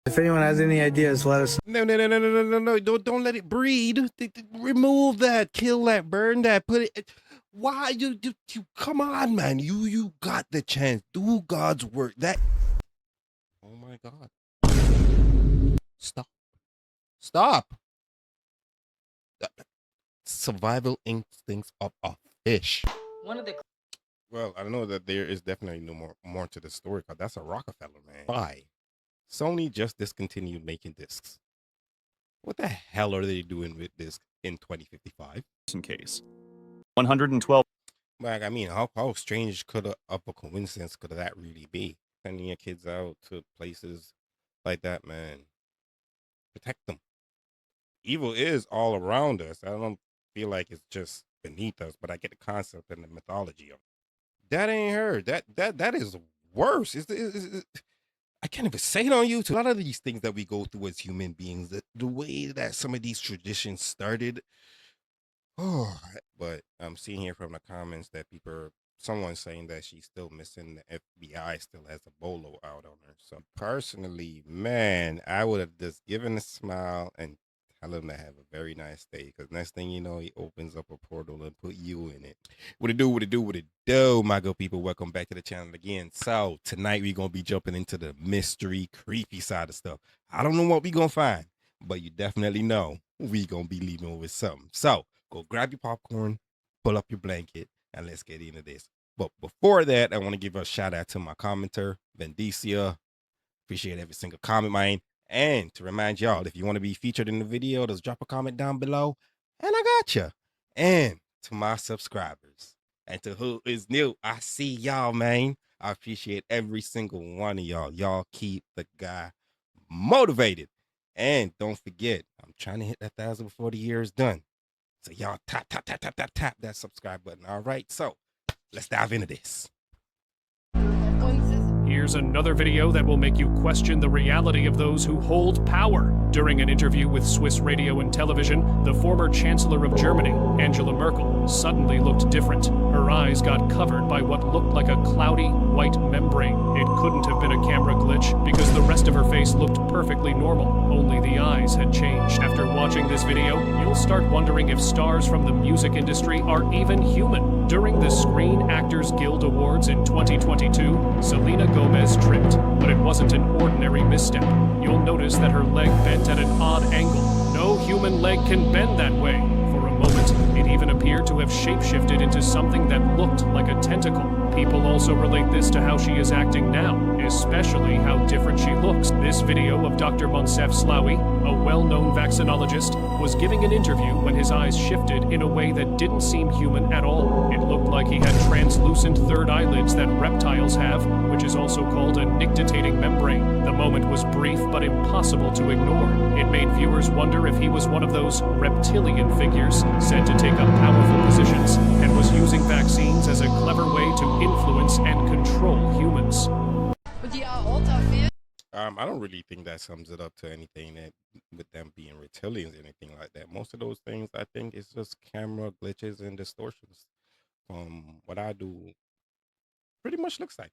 If anyone has any ideas, let us know. No. Don't let it breed. Remove that, kill that, burn that, put it. Why you come on, man. You got the chance. Do God's work. That oh my God. Stop. Survival instincts of a fish. One of the Well, I know that there is definitely no more to the story because that's a Rockefeller, man. Why? Sony just discontinued making discs. What the hell are they doing with this in 2055? Case 112. Like, I mean, how strange could of a coincidence could that really be? Sending your kids out to places like that, man. Protect them. Evil is all around us. I don't feel like it's just beneath us, but I get the concept and the mythology of it. That ain't her. That is worse. I can't even say it on YouTube. A lot of these things that we go through as human beings, the way that some of these traditions started. Oh, but I'm seeing here from the comments that someone saying that she's still missing. The FBI still has a bolo out on her. So personally, man, I would have just given a smile and tell him to have a very nice day. Because next thing you know, he opens up a portal and put you in it. What it do, my good people? Welcome back to the channel again. So tonight we're gonna be jumping into the mystery, creepy side of stuff. I don't know what we're gonna find, but you definitely know we gonna be leaving with something. So go grab your popcorn, pull up your blanket, and let's get into this. But before that, I want to give a shout out to my commenter, Vendicia. Appreciate every single comment, man. And to remind y'all, if you want to be featured in the video, just drop a comment down below, and I got you. And to my subscribers, and to who is new, I see y'all, man. I appreciate every single one of y'all. Y'all keep the guy motivated. And don't forget, I'm trying to hit that 1,000 before the year is done. So y'all tap that subscribe button. All right, so let's dive into this. Here's another video that will make you question the reality of those who hold power. During an interview with Swiss radio and television, the former Chancellor of Germany, Angela Merkel, suddenly looked different. Her eyes got covered by what looked like a cloudy white membrane. It couldn't have been a camera glitch because the rest of her face looked perfectly normal. Only the eyes had changed. After watching this video, you'll start wondering if stars from the music industry are even human. During the Screen Actors Guild Awards in 2022, Selena Gomez tripped, but it wasn't an ordinary misstep. You'll notice that her leg bent at an odd angle. No human leg can bend that way. For a moment, it even appeared to have shapeshifted into something that looked like a tentacle. People also relate this to how she is acting now, especially how different she looks. This video of Dr. Monsef Slaoui, a well-known vaccinologist, was giving an interview when his eyes shifted in a way that didn't seem human at all. It looked like he had translucent third eyelids that reptiles have, which is also called a nictitating membrane. The moment was brief but impossible to ignore. It made viewers wonder if he was one of those reptilian figures said to take up powerful positions and was using vaccines as a clever way to influence and control humans. I don't really think that sums it up to anything that with them being reptilians or anything like that. Most of those things, I think, is just camera glitches and distortions. What I do pretty much looks like.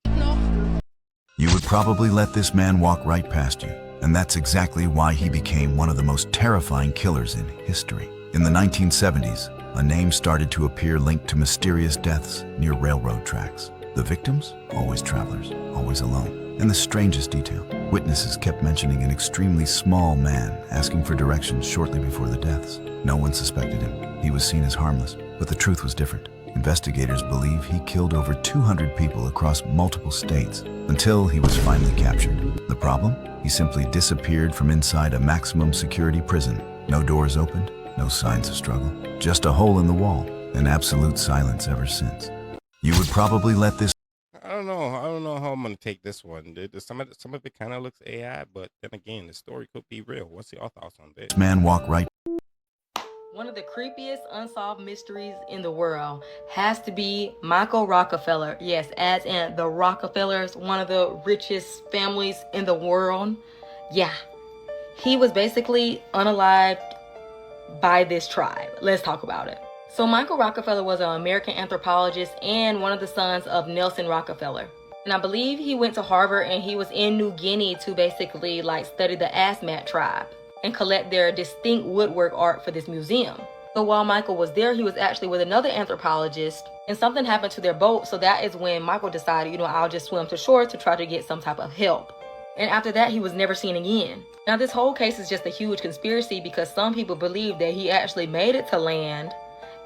You would probably let this man walk right past you, and that's exactly why he became one of the most terrifying killers in history. In the 1970s, a name started to appear linked to mysterious deaths near railroad tracks. The victims? Always travelers, always alone. And the strangest detail, witnesses kept mentioning an extremely small man asking for directions shortly before the deaths. No one suspected him. He was seen as harmless, but the truth was different. Investigators believe he killed over 200 people across multiple states until he was finally captured. The problem? He simply disappeared from inside a maximum security prison. No doors opened, no signs of struggle, just a hole in the wall, and absolute silence ever since. You would probably let this I don't know how I'm gonna take this one. Some of it kind of looks AI, but then again, the story could be real. What's your thoughts on this? man walk right. One of the creepiest unsolved mysteries in the world has to be Michael Rockefeller. Yes, as in the Rockefellers, one of the richest families in the world. Yeah, he was basically unalived by this tribe. Let's talk about it. So Michael Rockefeller was an American anthropologist and one of the sons of Nelson Rockefeller. And I believe he went to Harvard and he was in New Guinea to basically like study the Asmat tribe and collect their distinct woodwork art for this museum. So while Michael was there, he was actually with another anthropologist and something happened to their boat. So that is when Michael decided, I'll just swim to shore to try to get some type of help. And after that, he was never seen again. Now, this whole case is just a huge conspiracy because some people believe that he actually made it to land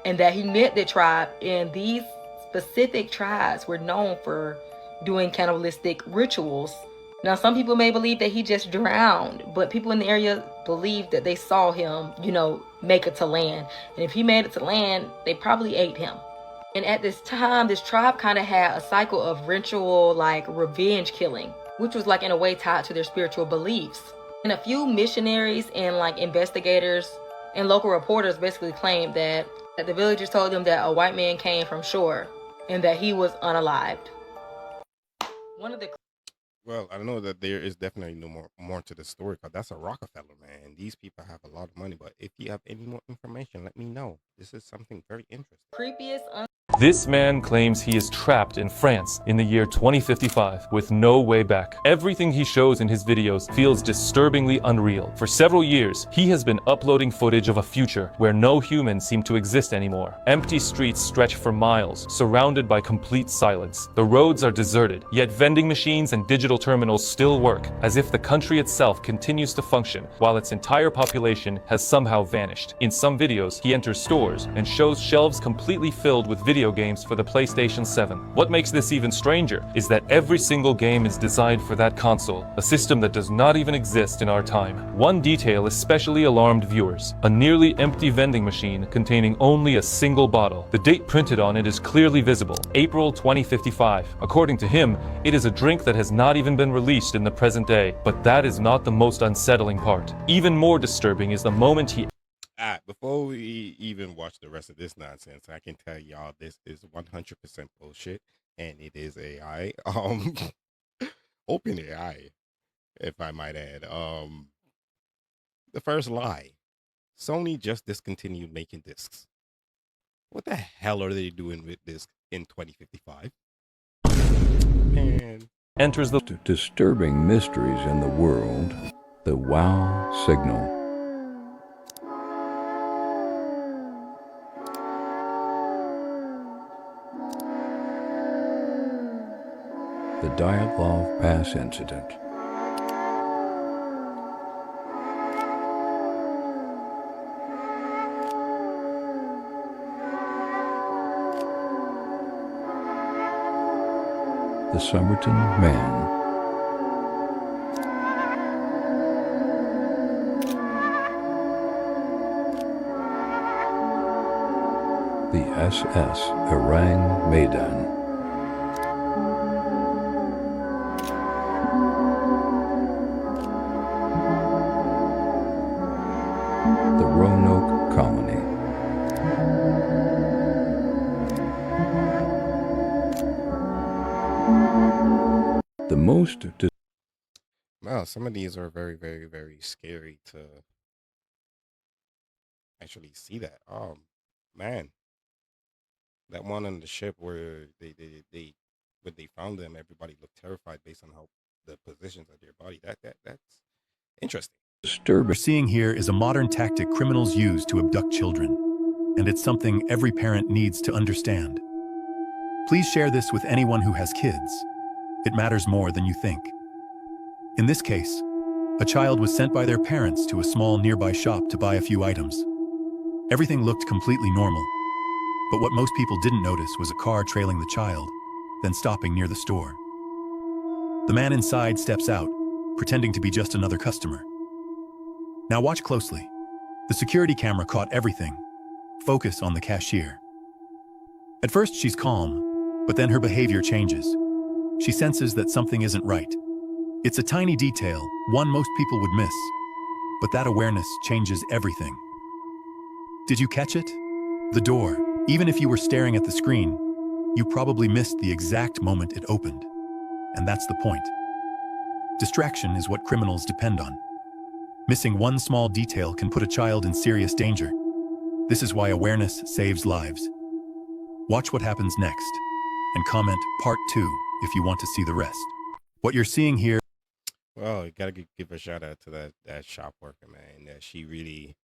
and that he met the tribe. And these specific tribes were known for doing cannibalistic rituals. Now, some people may believe that he just drowned, but people in the area believe that they saw him, make it to land. And if he made it to land, they probably ate him. And at this time, this tribe kind of had a cycle of ritual, like revenge killing, which was like in a way tied to their spiritual beliefs. And a few missionaries and like investigators and local reporters basically claimed that the villagers told them that a white man came from shore and that he was unalived. Well, I know that there is definitely no more to the story because that's a Rockefeller, man. These people have a lot of money, but if you have any more information, let me know. This is something very interesting. This man claims he is trapped in France in the year 2055 with no way back. Everything he shows in his videos feels disturbingly unreal. For several years, he has been uploading footage of a future where no humans seem to exist anymore. Empty streets stretch for miles, surrounded by complete silence. The roads are deserted, yet vending machines and digital terminals still work, as if the country itself continues to function while its entire population has somehow vanished. In some videos, he enters stores and shows shelves completely filled with video games for the PlayStation 7. What makes this even stranger is that every single game is designed for that console, a system that does not even exist in our time. One detail especially alarmed viewers: a nearly empty vending machine containing only a single bottle. The date printed on it is clearly visible, April 2055. According to him, it is a drink that has not even been released in the present day. But that is not the most unsettling part. Even more disturbing is the moment he before we even watch the rest of this nonsense, I can tell y'all this is 100% bullshit, and it is AI. Open AI, if I might add. The first lie: Sony just discontinued making discs. What the hell are they doing with discs in 2055? Man. enters the Disturbing mysteries in the world, the WOW signal. The Dyatlov Pass incident. The Somerton Man. The SS Orang Maidan. The Roanoke Colony. The most Wow, some of these are very, very, very scary to actually see that. Man, that one on the ship where when they found them, everybody looked terrified based on how the positions of their body. That's interesting. disturbing. What we're seeing here is a modern tactic criminals use to abduct children, and it's something every parent needs to understand. Please share this with anyone who has kids. It matters more than you think. In this case, a child was sent by their parents to a small nearby shop to buy a few items. Everything looked completely normal, but what most people didn't notice was a car trailing the child, then stopping near the store. The man inside steps out, pretending to be just another customer. Now watch closely. The security camera caught everything. Focus on the cashier. At first she's calm, but then her behavior changes. She senses that something isn't right. It's a tiny detail, one most people would miss, but that awareness changes everything. Did you catch it? The door. Even if you were staring at the screen, you probably missed the exact moment it opened. And that's the point. Distraction is what criminals depend on. Missing one small detail can put a child in serious danger. This is why awareness saves lives. Watch what happens next, and comment part 2 if you want to see the rest. What you're seeing here. Well, you gotta give a shout out to that shop worker, man. That she really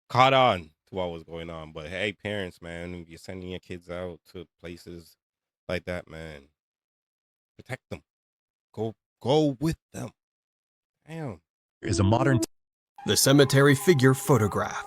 caught on to what was going on. But hey, parents, man, if you're sending your kids out to places like that, man, protect them. Go with them. Damn. Is a modern The cemetery figure photograph.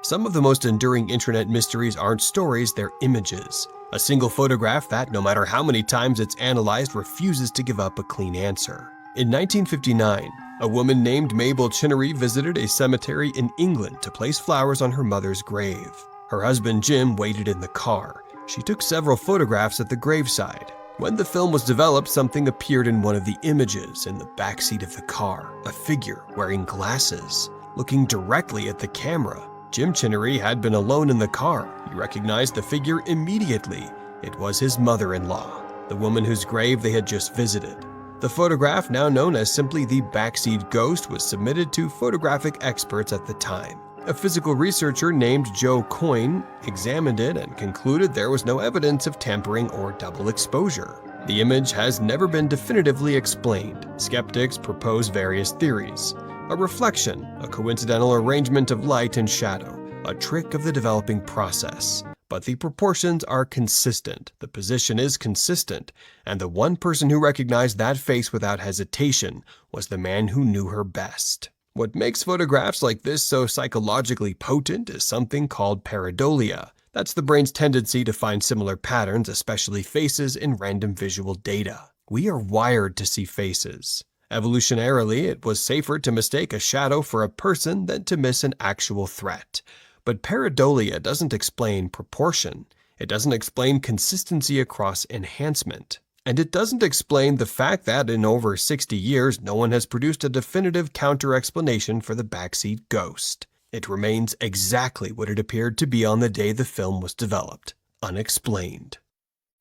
Some of the most enduring internet mysteries aren't stories, they're images. A single photograph that, no matter how many times it's analyzed, refuses to give up a clean answer. In 1959, a woman named Mabel Chinnery visited a cemetery in England to place flowers on her mother's grave. Her husband Jim waited in the car. She took several photographs at the graveside. When the film was developed, something appeared in one of the images in the backseat of the car. A figure wearing glasses, looking directly at the camera. Jim Chinnery had been alone in the car. He recognized the figure immediately. It was his mother-in-law, the woman whose grave they had just visited. The photograph, now known as simply the backseat ghost, was submitted to photographic experts at the time. A physical researcher named Joe Coyne examined it and concluded there was no evidence of tampering or double exposure. The image has never been definitively explained. Skeptics propose various theories. A reflection, a coincidental arrangement of light and shadow, a trick of the developing process. But the proportions are consistent, the position is consistent, and the one person who recognized that face without hesitation was the man who knew her best. What makes photographs like this so psychologically potent is something called pareidolia. That's the brain's tendency to find similar patterns, especially faces, in random visual data. We are wired to see faces. Evolutionarily, it was safer to mistake a shadow for a person than to miss an actual threat. But pareidolia doesn't explain proportion. It doesn't explain consistency across enhancement. And it doesn't explain the fact that in over 60 years, no one has produced a definitive counter-explanation for the backseat ghost. It remains exactly what it appeared to be on the day the film was developed, unexplained.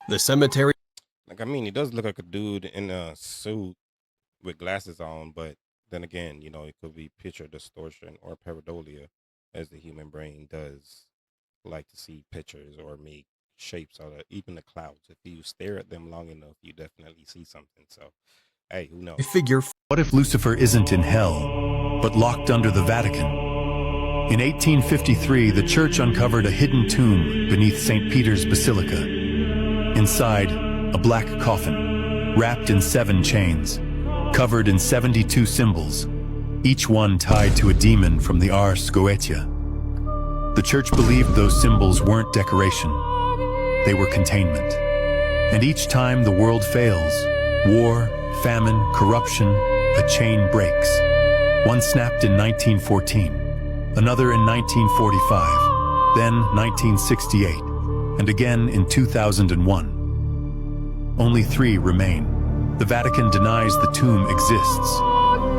The cemetery... Like, I mean, he does look like a dude in a suit with glasses on, but then again, you know, it could be picture distortion or pareidolia, as the human brain does like to see pictures or make shapes out of even the clouds. If you stare at them long enough, you definitely see something. So, hey, who knows? What if Lucifer isn't in hell, but locked under the Vatican? In 1853, the church uncovered a hidden tomb beneath St. Peter's Basilica. Inside, a black coffin, wrapped in 7 chains, covered in 72 symbols, each one tied to a demon from the Ars Goetia. The church believed those symbols weren't decoration. They were containment. And each time the world fails, war, famine, corruption, a chain breaks. One snapped in 1914, another in 1945, then 1968, and again in 2001. Only 3 remain. The Vatican denies the tomb exists,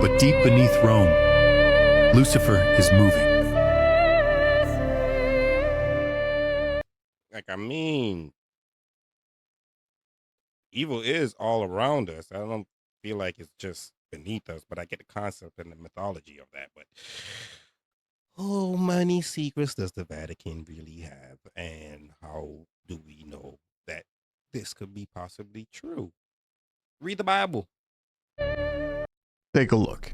but deep beneath Rome, Lucifer is moving. Like, I mean, evil is all around us. I don't feel like it's just beneath us, but I get the concept and the mythology of that. But how many secrets does the Vatican really have? And how do we know that this could be possibly true? Read the Bible. Take a look.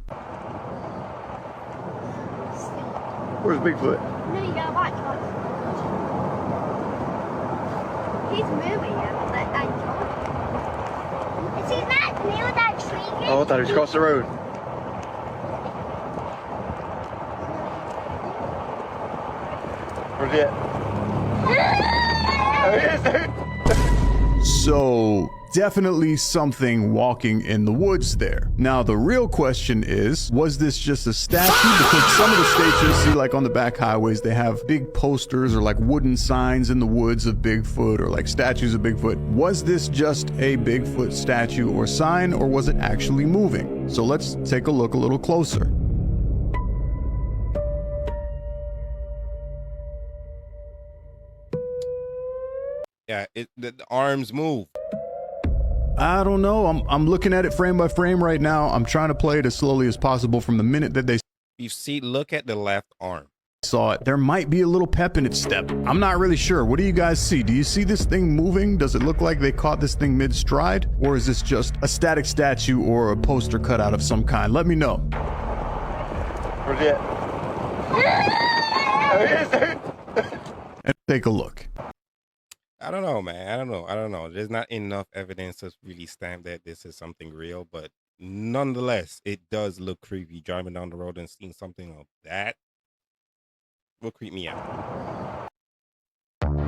Where's Bigfoot? No, you gotta watch. He's moving. I told you. See that near that tree? Oh, I thought he was across the road. Where's he at? So, definitely something walking in the woods there. Now, the real question is, was this just a statue? Because some of the statues, see, like on the back highways, they have big posters or like wooden signs in the woods of Bigfoot or like statues of Bigfoot. Was this just a Bigfoot statue or sign, or was it actually moving? So let's take a look a little closer. Yeah, the arms move. I don't know. I'm looking at it frame by frame right now. I'm trying to play it as slowly as possible from the minute that they... You see, look at the left arm. saw it, there might be a little pep in its step. I'm not really sure. What do you guys see? Do you see this thing moving? Does it look like they caught this thing mid-stride? Or is this just a static statue or a poster cutout of some kind? Let me know. Where's it? And take a look. I don't know, man. I don't know. There's not enough evidence to really stamp that this is something real, but nonetheless, it does look creepy. Driving down the road and seeing something of that will creep me out.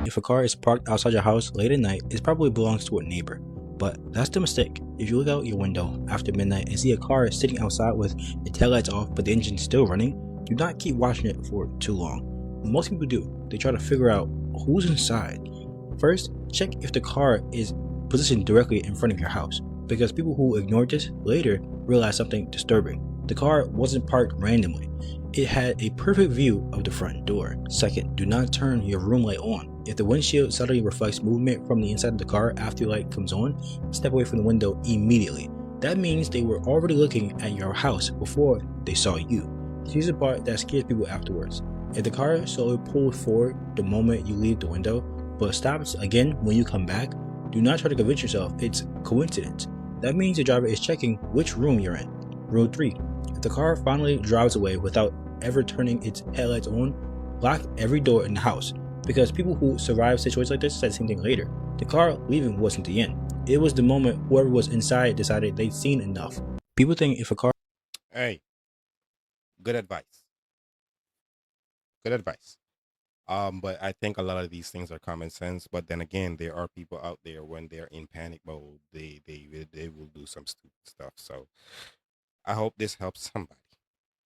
If a car is parked outside your house late at night, it probably belongs to a neighbor. But that's the mistake. If you look out your window after midnight and see a car sitting outside with the taillights off but the engine's still running, do not keep watching it for too long. Most people do. They try to figure out who's inside. First, check if the car is positioned directly in front of your house, because people who ignore this later realize something disturbing. The car wasn't parked randomly. It had a perfect view of the front door. Second, do not turn your room light on. If the windshield suddenly reflects movement from the inside of the car after your light comes on, step away from the window immediately. That means they were already looking at your house before they saw you. Here's the part that scares people afterwards. If the car slowly pulls forward the moment you leave the window, but stops again when you come back, do not try to convince yourself it's coincidence. That means the driver is checking which room you're in. Rule 3. If the car finally drives away without ever turning its headlights on, lock every door in the house, because people who survive situations like this said the same thing later. The car leaving wasn't the end. It was the moment whoever was inside decided they'd seen enough. People think if a car... Hey, good advice. Good advice. But I think a lot of these things are common sense. But then again, there are people out there when they're in panic mode, they will do some stupid stuff. So I hope this helps somebody.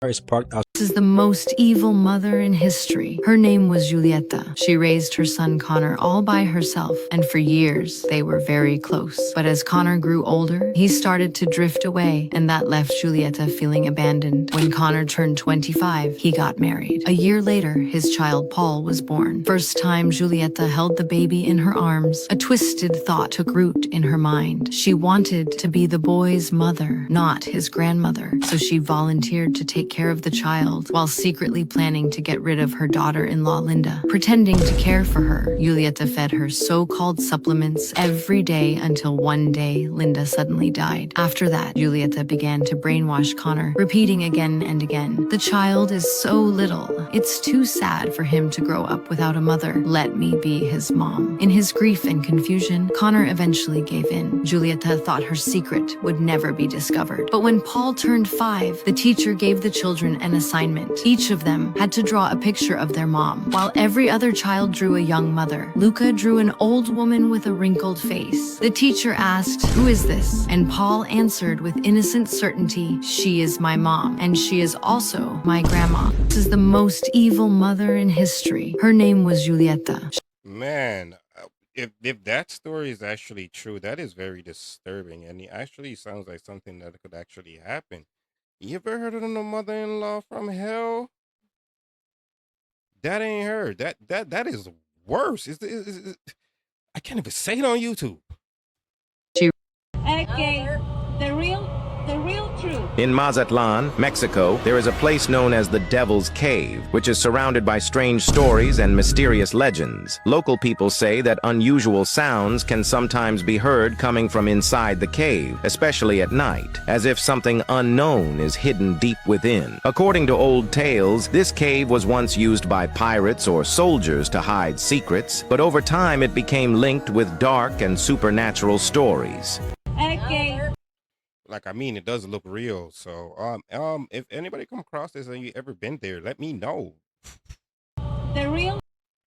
Is parked out. This is the most evil mother in history. Her name was Giulietta. She raised her son Connor all by herself, and for years they were very close. But as Connor grew older, he started to drift away, and that left Giulietta feeling abandoned. When Connor turned 25, he got married. A year later, his child Paul was born. First time Giulietta held the baby in her arms, a twisted thought took root in her mind. She wanted to be the boy's mother, not his grandmother, so she volunteered to take care of the child while secretly planning to get rid of her daughter-in-law Linda. Pretending to care for her, Giulietta fed her so-called supplements every day until one day Linda suddenly died. After that, Giulietta began to brainwash Connor, repeating again and again, "The child is so little. It's too sad for him to grow up without a mother. Let me be his mom." In his grief and confusion, Connor eventually gave in. Giulietta thought her secret would never be discovered. But when Paul turned 5, the teacher gave the children an assignment. Each of them had to draw a picture of their mom. While every other child drew a young mother, Luca drew an old woman with a wrinkled face. The teacher asked, "Who is this?" And Paul answered with innocent certainty, "She is my mom, and she is also my grandma. This is the most evil mother in history. Her name was Giulietta." Man, if that story is actually true, that is very disturbing, and it actually sounds like something that could actually happen. You ever heard of the mother-in-law from hell? That ain't her. That is worse. I can't even say it on YouTube. Okay, the real truth. In Mazatlan, Mexico, there is a place known as the Devil's Cave, which is surrounded by strange stories and mysterious legends. Local people say that unusual sounds can sometimes be heard coming from inside the cave, especially at night, as if something unknown is hidden deep within. According to old tales, this cave was once used by pirates or soldiers to hide secrets, but over time it became linked with dark and supernatural stories. Okay. Like, I mean, it does look real. So, if anybody come across this and you ever been there, let me know. The real.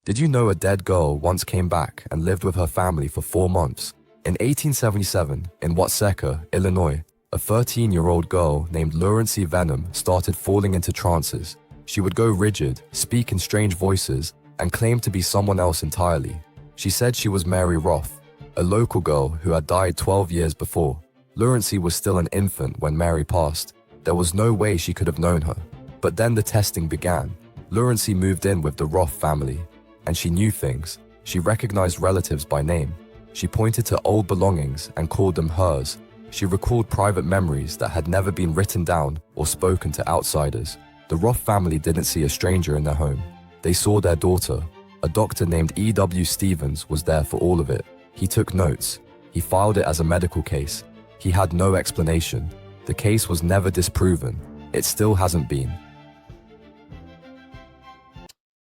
Did you know a dead girl once came back and lived with her family for 4 months? In 1877, in Watseka, Illinois, a 13-year-old girl named Laurency Venom started falling into trances. She would go rigid, speak in strange voices, and claim to be someone else entirely. She said she was Mary Roth, a local girl who had died 12 years before. Laurency was still an infant when Mary passed. There was no way she could have known her. But then the testing began. Laurency moved in with the Roth family, and she knew things. She recognized relatives by name. She pointed to old belongings and called them hers. She recalled private memories that had never been written down or spoken to outsiders. The Roth family didn't see a stranger in their home. They saw their daughter. A doctor named E.W. Stevens was there for all of it. He took notes. He filed it as a medical case. He had no explanation. The case was never disproven. It still hasn't been.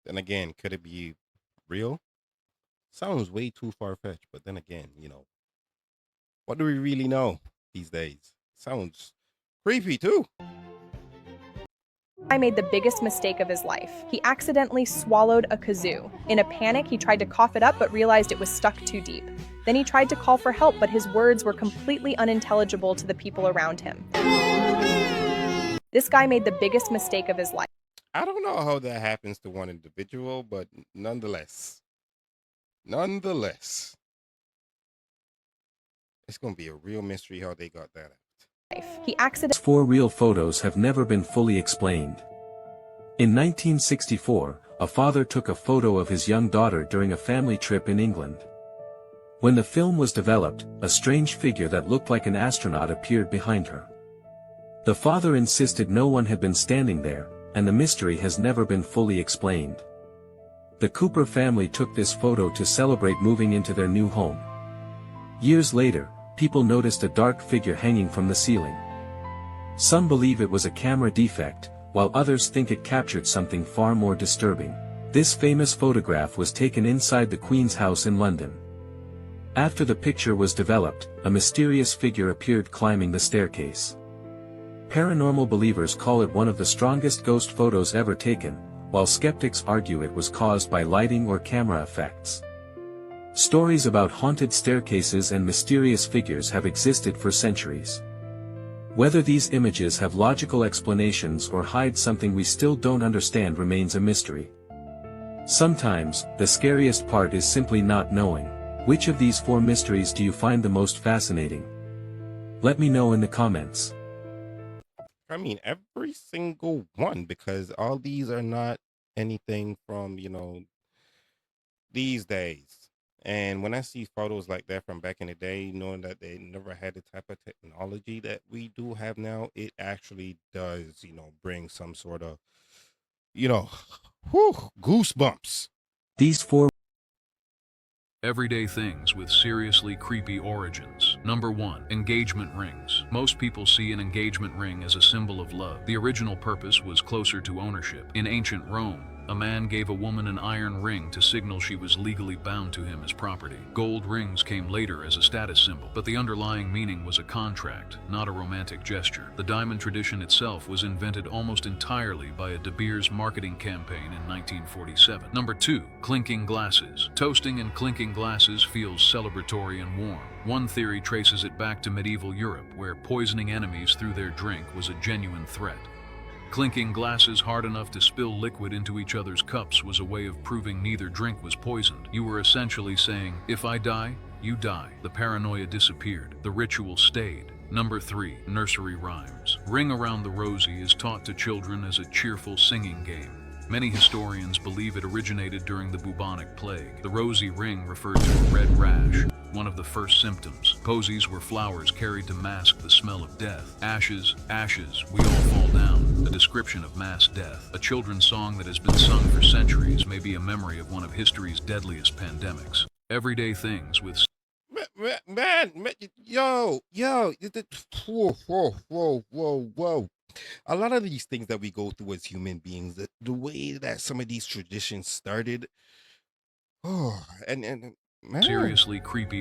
Then again, could it be real? Sounds way too far-fetched, but then again, what do we really know these days? Sounds creepy too. I made the biggest mistake of his life. He accidentally swallowed a kazoo. In a panic, he tried to cough it up but realized it was stuck too deep. Then he tried to call for help, but his words were completely unintelligible to the people around him. This guy made the biggest mistake of his life. I don't know how that happens to one individual, but nonetheless, it's going to be a real mystery how they got that out. He accidentally... 4 real photos have never been fully explained. In 1964, a father took a photo of his young daughter during a family trip in England. When the film was developed, a strange figure that looked like an astronaut appeared behind her. The father insisted no one had been standing there, and the mystery has never been fully explained. The Cooper family took this photo to celebrate moving into their new home. Years later, people noticed a dark figure hanging from the ceiling. Some believe it was a camera defect, while others think it captured something far more disturbing. This famous photograph was taken inside the Queen's house in London. After the picture was developed, a mysterious figure appeared climbing the staircase. Paranormal believers call it one of the strongest ghost photos ever taken, while skeptics argue it was caused by lighting or camera effects. Stories about haunted staircases and mysterious figures have existed for centuries. Whether these images have logical explanations or hide something we still don't understand remains a mystery. Sometimes, the scariest part is simply not knowing. Which of these 4 mysteries do you find the most fascinating? Let me know in the comments. I mean, every single one, because all these are not anything from, these days. And when I see photos like that from back in the day, knowing that they never had the type of technology that we do have now, it actually does, bring some sort of, goosebumps. These 4 Everyday things with seriously creepy origins. Number 1. Engagement rings. Most people see an engagement ring as a symbol of love. The original purpose was closer to ownership. In ancient Rome, a man gave a woman an iron ring to signal she was legally bound to him as property. Gold rings came later as a status symbol, but the underlying meaning was a contract, not a romantic gesture. The diamond tradition itself was invented almost entirely by a De Beers marketing campaign in 1947. Number 2. Clinking glasses. Toasting and clinking glasses feels celebratory and warm. One theory traces it back to medieval Europe, where poisoning enemies through their drink was a genuine threat. Clinking glasses hard enough to spill liquid into each other's cups was a way of proving neither drink was poisoned. You were essentially saying, if I die, you die. The paranoia disappeared. The ritual stayed. Number 3. Nursery rhymes. Ring Around the Rosie is taught to children as a cheerful singing game. Many historians believe it originated during the bubonic plague. The rosy ring referred to a red rash, one of the first symptoms. Posies were flowers carried to mask the smell of death. Ashes, ashes, we all fall down. A description of mass death. A children's song that has been sung for centuries may be a memory of one of history's deadliest pandemics. Everyday things with... Man, whoa. A lot of these things that we go through as human beings, the way that some of these traditions started, and man. Seriously creepy.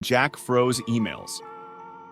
Jack froze emails.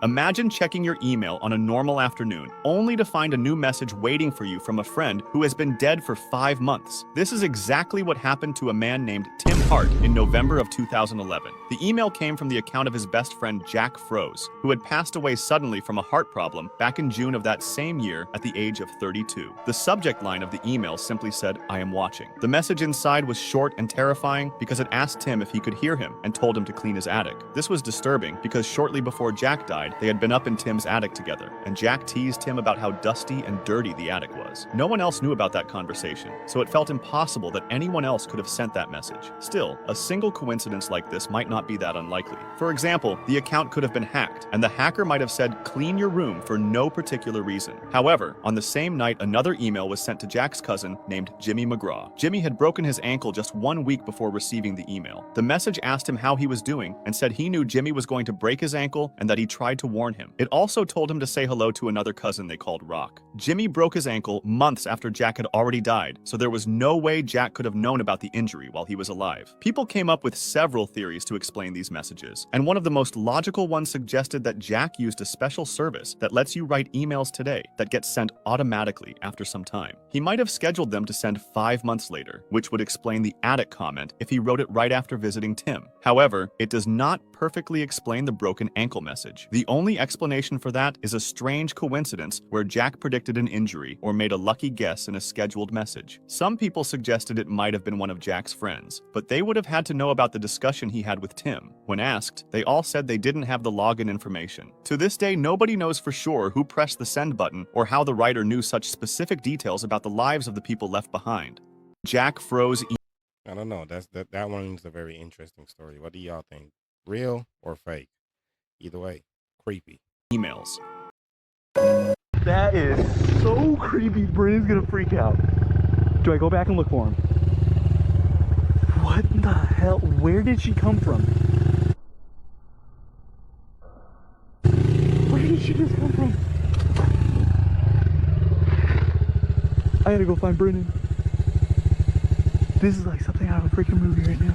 Imagine checking your email on a normal afternoon, only to find a new message waiting for you from a friend who has been dead for 5 months. This is exactly what happened to a man named Tim Hart in November of 2011. The email came from the account of his best friend Jack Froze, who had passed away suddenly from a heart problem back in June of that same year at the age of 32. The subject line of the email simply said, "I am watching." The message inside was short and terrifying because it asked Tim if he could hear him and told him to clean his attic. This was disturbing because shortly before Jack died, they had been up in Tim's attic together, and Jack teased Tim about how dusty and dirty the attic was. No one else knew about that conversation, so it felt impossible that anyone else could have sent that message. Still, Still, a single coincidence like this might not be that unlikely. For example, the account could have been hacked, and the hacker might have said, "Clean your room," for no particular reason. However, on the same night, another email was sent to Jack's cousin named Jimmy McGraw. Jimmy had broken his ankle just 1 week before receiving the email. The message asked him how he was doing and said he knew Jimmy was going to break his ankle and that he tried to warn him. It also told him to say hello to another cousin they called Rock. Jimmy broke his ankle months after Jack had already died, so there was no way Jack could have known about the injury while he was alive. People came up with several theories to explain these messages, and one of the most logical ones suggested that Jack used a special service that lets you write emails today that get sent automatically after some time. He might have scheduled them to send 5 months later, which would explain the attic comment if he wrote it right after visiting Tim. However, it does not perfectly explain the broken ankle message. The only explanation for that is a strange coincidence where Jack predicted an injury or made a lucky guess in a scheduled message. Some people suggested it might have been one of Jack's friends, but they would have had to know about the discussion he had with Tim. When asked, they all said they didn't have the login information. To this day, nobody knows for sure who pressed the send button or how the writer knew such specific details about the lives of the people left behind. Jack froze. I don't know. That one's a very interesting story. What do y'all think? Real or fake? Either way, creepy. Emails. That is so creepy. Brennan's gonna freak out. Do I go back and look for him? What the hell? Where did she come from? Where did she just come from? I gotta go find Brennan. This is like something out of a freaking movie right now.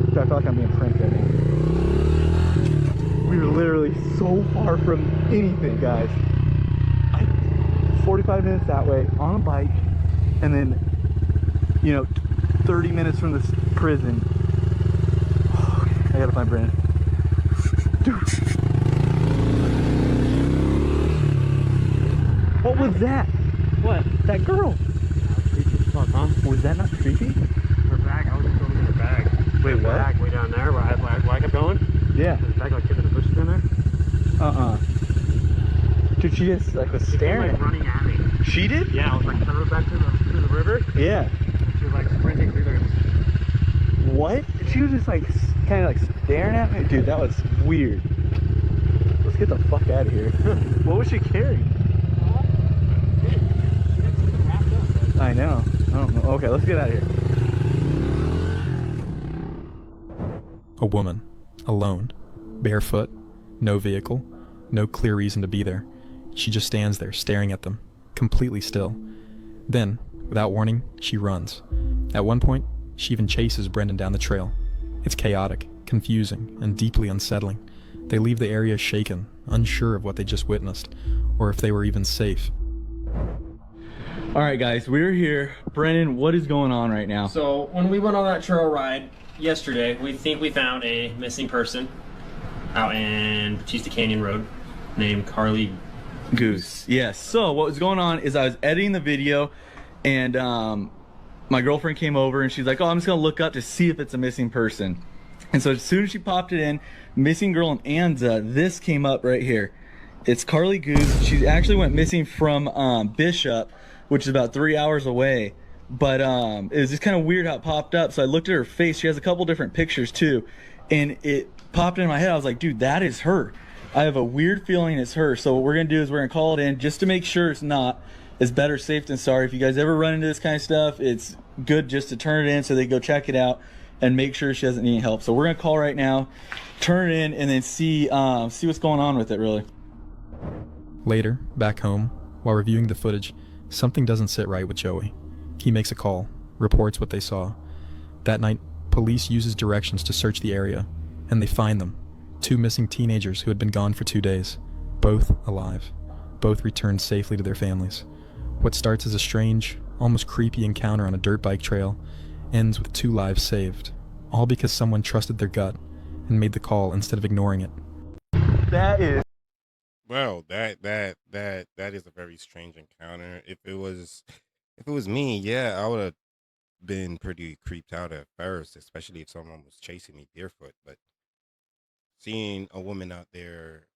I feel like I'm being pranked right now. We were literally so far from anything, guys. 45 minutes that way on a bike, and then, 30 minutes from this prison. Oh, I gotta find Brandon. Dude. What was that? What? That girl. Fuck, huh? Was that not creepy? Her bag, I was just going to get her bag. Wait, what? Her bag way down there where I kept going. Yeah. There's a bag like hidden in the bushes down there. Dude, she just was staring. She was, running at me. She did? Yeah, I was like coming back to the river. Yeah. And she was like sprinting through there. What? She was just kind of staring at me. Dude, that was weird. Let's get the fuck out of here. What was she carrying? I know. I don't know. Okay, let's get out of here. A woman, alone, barefoot, no vehicle, no clear reason to be there. She just stands there staring at them, completely still. Then, without warning, she runs. At one point, she even chases Brendan down the trail. It's chaotic, confusing, and deeply unsettling. They leave the area shaken, unsure of what they just witnessed, or if they were even safe. All right, guys, we're here. Brennan, what is going on right now? So when we went on that trail ride yesterday, we think we found a missing person out in Batista Canyon Road named Carly Goose. Yes. So what was going on is I was editing the video, and my girlfriend came over and she's like, "Oh, I'm just gonna look up to see if it's a missing person." And so as soon as she popped it in, missing girl in Anza, this came up right here. It's Carly Goose. She actually went missing from Bishop, which is about 3 hours away. But it was just kind of weird how it popped up. So I looked at her face. She has a couple different pictures too, and it popped in my head. I was like, dude, that is her. I have a weird feeling it's her. So what we're gonna do is we're gonna call it in just to make sure it's not. It's better safe than sorry. If you guys ever run into this kind of stuff, it's good just to turn it in so they go check it out and make sure she doesn't need any help. So we're gonna call right now, turn it in, and then see what's going on with it, really. Later, back home, while reviewing the footage, something doesn't sit right with Joey. He makes a call, reports what they saw. That night, police uses directions to search the area, and they find them. 2 missing teenagers who had been gone for 2 days, both alive. Both returned safely to their families. What starts as a strange, almost creepy encounter on a dirt bike trail ends with 2 lives saved, all because someone trusted their gut and made the call instead of ignoring it. That is... Well, that is a very strange encounter. If it was me, yeah, I would have been pretty creeped out at first, especially if someone was chasing me barefoot. But seeing a woman out there,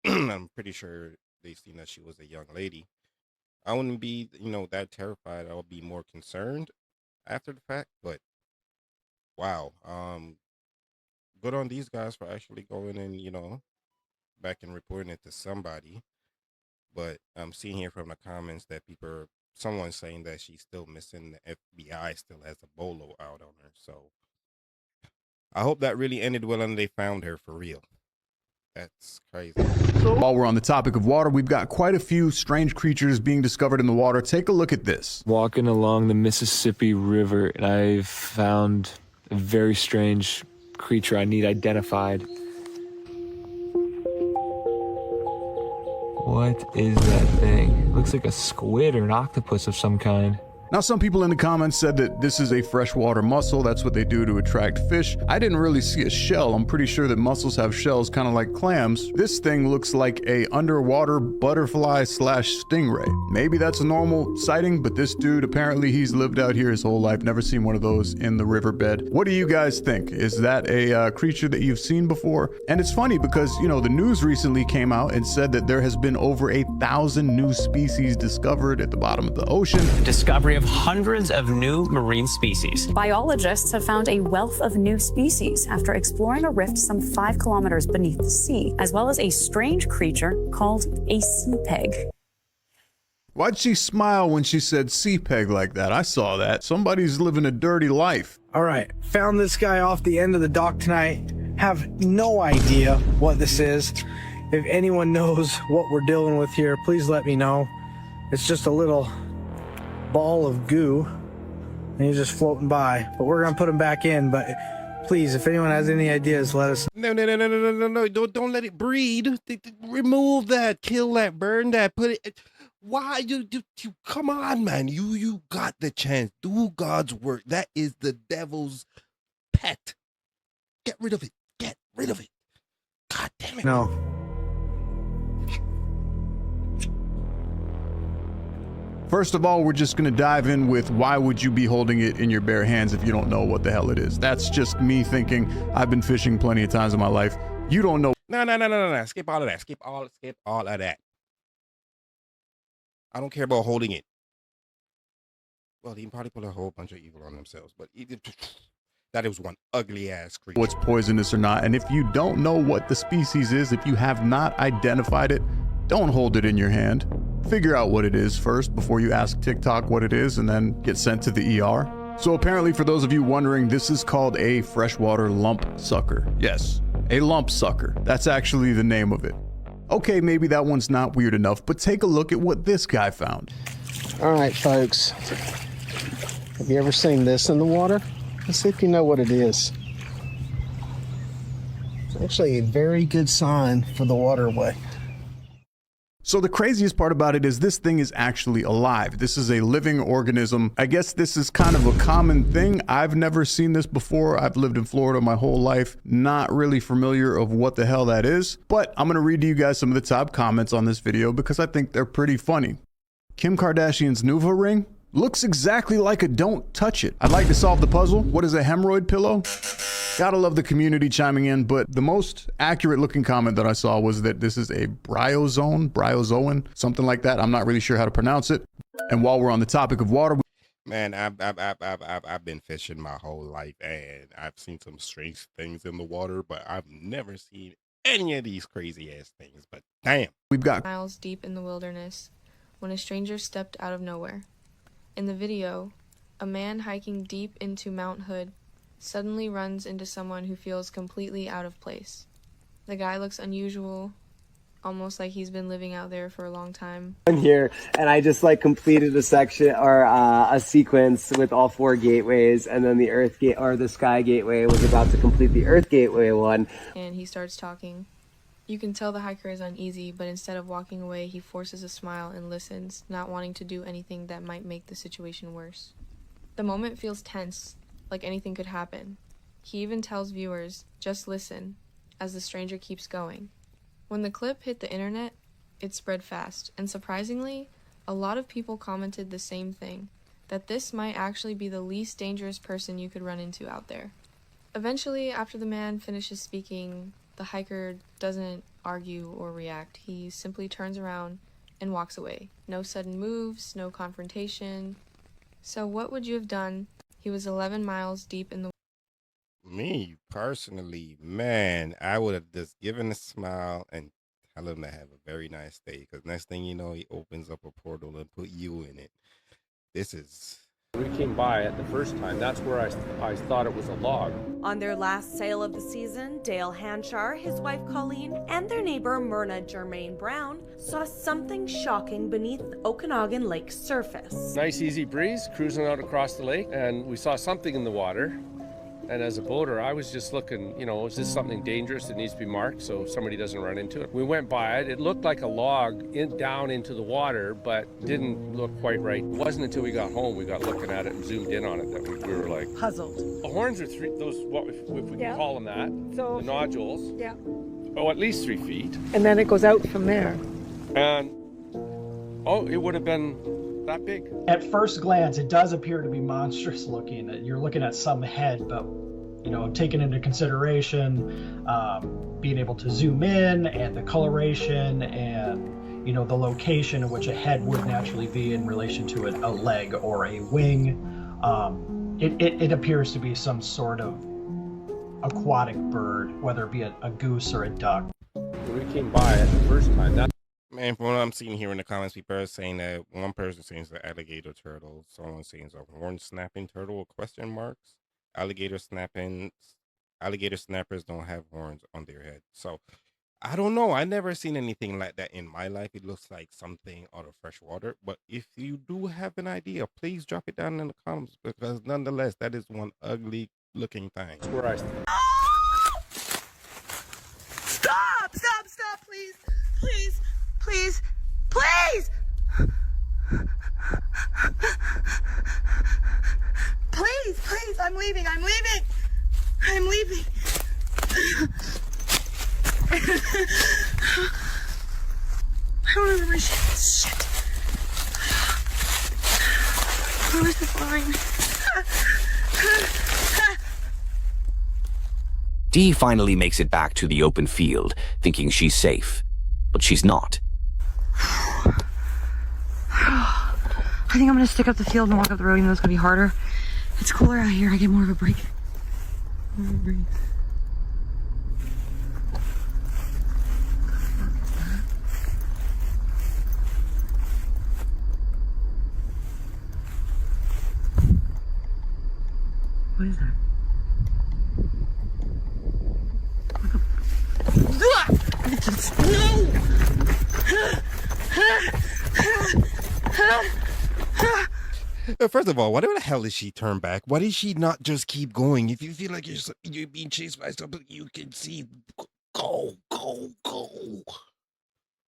I'm pretty sure they seen that she was a young lady. I wouldn't be, that terrified. I would be more concerned after the fact, but wow. Good on these guys for actually going and, back and reporting it to somebody. But I'm seeing here from the comments that someone's saying that she's still missing. The FBI still has a bolo out on her. So I hope that really ended well and they found her for real. That's crazy. While we're on the topic of water, we've got quite a few strange creatures being discovered in the water. Take a look at this. Walking along the Mississippi River, and I've found a very strange creature I need identified. What is that thing? It looks like a squid or an octopus of some kind. Now, some people in the comments said that this is a freshwater mussel. That's what they do to attract fish. I didn't really see a shell. I'm pretty sure that mussels have shells kind of like clams. This thing looks like a underwater butterfly / stingray. Maybe that's a normal sighting, but this dude, apparently he's lived out here his whole life. Never seen one of those in the riverbed. What do you guys think? Is that a creature that you've seen before? And it's funny because, the news recently came out and said that there has been over 1,000 new species discovered at the bottom of the ocean. Discovery of hundreds of new marine species. Biologists have found a wealth of new species after exploring a rift some 5 kilometers beneath the sea, as well as a strange creature called a sea peg. Why'd she smile when she said sea peg like that? I saw that. Somebody's living a dirty life. All right, found this guy off the end of the dock tonight. Have no idea what this is. If anyone knows what we're dealing with here, please let me know. It's just a little ball of goo and he's just floating by, but we're gonna put him back in. But please, if anyone has any ideas, let us know. No. Don't let it breed. Remove that, kill that, burn that, put it. Why you come on, man. You got the chance. Do God's work. That is the devil's pet. Get rid of it. Get rid of it. God damn it. No. First of all, we're just going to dive in with why would you be holding it in your bare hands if you don't know what the hell it is? That's just me thinking. I've been fishing plenty of times in my life. You don't know. No. Skip all of that. Skip all of that. I don't care about holding it. Well, they can probably put a whole bunch of evil on themselves, but that was one ugly ass creature. What's poisonous or not. And if you don't know what the species is, if you have not identified it, don't hold it in your hand. Figure out what it is first before you ask TikTok what it is and then get sent to the ER. So apparently, for those of you wondering, this is called a freshwater lump sucker. Yes, a lump sucker. That's actually the name of it. Okay, maybe that one's not weird enough, but take a look at what this guy found. All right, folks. Have you ever seen this in the water? Let's see if you know what it is. It's actually a very good sign for the waterway. So the craziest part about it is this thing is actually alive. This is a living organism. I guess this is kind of a common thing. I've never seen this before. I've lived in Florida my whole life. Not really familiar of what the hell that is. But I'm going to read to you guys some of the top comments on this video because I think they're pretty funny. Kim Kardashian's Nuva ring looks exactly like a don't touch it. I'd like to solve the puzzle. What is a hemorrhoid pillow? Gotta love the community chiming in, but the most accurate looking comment that I saw was that this is a bryozoan, something like that. I'm not really sure how to pronounce it. And while we're on the topic of water, man, I've been fishing my whole life and I've seen some strange things in the water, but I've never seen any of these crazy ass things. But damn, we've got miles deep in the wilderness when a stranger stepped out of nowhere. In the video, a man hiking deep into Mount Hood suddenly runs into someone who feels completely out of place. The guy looks unusual, almost like he's been living out there for a long time. Here, and I just completed a section or a sequence with all 4 gateways, and then the Earth gate or the Sky Gateway was about to complete the Earth Gateway one. And he starts talking. You can tell the hiker is uneasy, but instead of walking away, he forces a smile and listens, not wanting to do anything that might make the situation worse. The moment feels tense, like anything could happen. He even tells viewers, just listen, as the stranger keeps going. When the clip hit the internet, it spread fast, and surprisingly, a lot of people commented the same thing, that this might actually be the least dangerous person you could run into out there. Eventually, after the man finishes speaking, the hiker doesn't argue or react. He simply turns around and walks away. No sudden moves, no confrontation. So what would you have done He was 11 miles deep in the Me personally, man, I would have just given a smile and tell him to have a very nice day. Because next thing you know, he opens up a portal and put you in it. This is. We came by it the first time. That's where I thought it was a log. On their last sale of the season, Dale Hanchar, his wife Colleen, and their neighbor Myrna Germaine Brown saw something shocking beneath Okanagan Lake's surface. Nice easy breeze, cruising out across the lake, and we saw something in the water. And as a boater, I was just looking, is this something dangerous that needs to be marked so somebody doesn't run into it? We went by it. It looked like a log down into the water, but didn't look quite right. It wasn't until we got home, we got looking at it and zoomed in on it that we were like... Puzzled. The horns are if we can call them that, So, the nodules. Yeah. Oh, at least 3 feet. And then it goes out from there. And, it would have been that big. At first glance, it does appear to be monstrous looking. You're looking at some head, but taking into consideration being able to zoom in and the coloration and the location in which a head would naturally be in relation to a leg or a wing, it appears to be some sort of aquatic bird, whether it be a goose or a duck. When we came by it the first time, Man, from what I'm seeing here in the comments, people are saying that one person saying it's an alligator turtle, someone saying it's a horn snapping turtle with question marks. Alligator snappers don't have horns on their head. So I don't know. I never seen anything like that in my life. It looks like something out of fresh water. But if you do have an idea, please drop it down in the comments, because nonetheless, that is one ugly looking thing. That's where I Stop, please, please, please, please. Please, I'm leaving. I don't remember my shit. Where's the line? Dee finally makes it back to the open field, thinking she's safe. But she's not. I think I'm gonna stick up the field and walk up the road, even though it's gonna be harder. It's cooler out here. I get more of a break. What is that? First of all, why the hell did she turn back? Why did she not just keep going? If you feel like you're being chased by something, you can see. Go.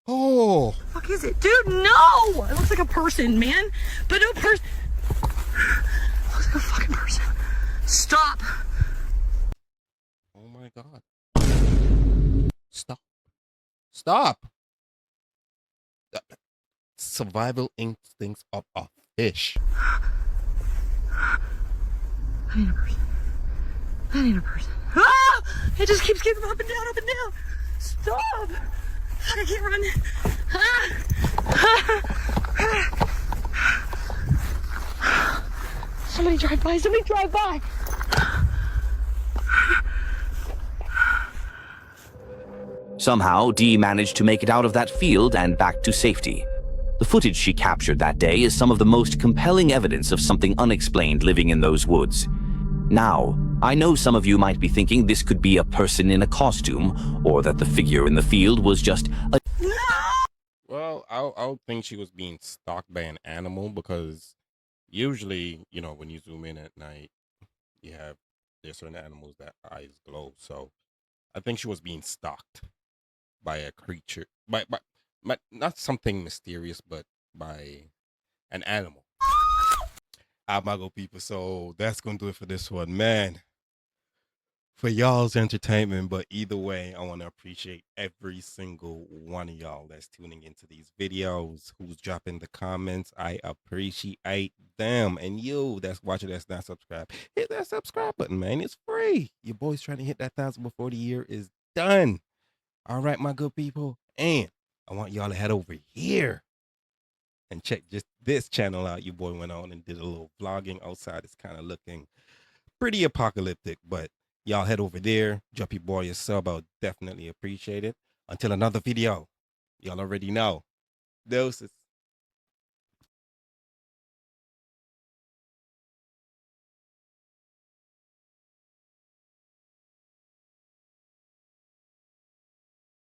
Oh. Fuck is it? Dude, no! It looks like a person, man. But no person. It looks like a fucking person. Stop. Oh my God. Stop. Survival instincts of a fish. That ain't a person. Ah! It just keeps getting up and down. Stop! Fuck, I can't run. Somebody drive by. Somehow, Dee managed to make it out of that field and back to safety. The footage she captured that day is some of the most compelling evidence of something unexplained living in those woods. Now, I know some of you might be thinking this could be a person in a costume, or that the figure in the field was just a... Well, I would think she was being stalked by an animal, because usually, when you zoom in at night, there's certain animals that eyes glow. So I think she was being stalked by a creature, by not something mysterious, but by an animal. My good people, so that's gonna do it for this one, man. For y'all's entertainment, but either way, I want to appreciate every single one of y'all that's tuning into these videos, who's dropping the comments. I appreciate them. And you that's watching, that's not subscribed, hit that subscribe button, man. It's free. Your boy's trying to hit that 1,000 before the year is done. All right, my good people, and I want y'all to head over here and check just this channel out. Your boy went on and did a little vlogging outside. It's kind of looking pretty apocalyptic, but y'all head over there, drop your boy a sub. I'll definitely appreciate it. Until another video, y'all already know. Doses.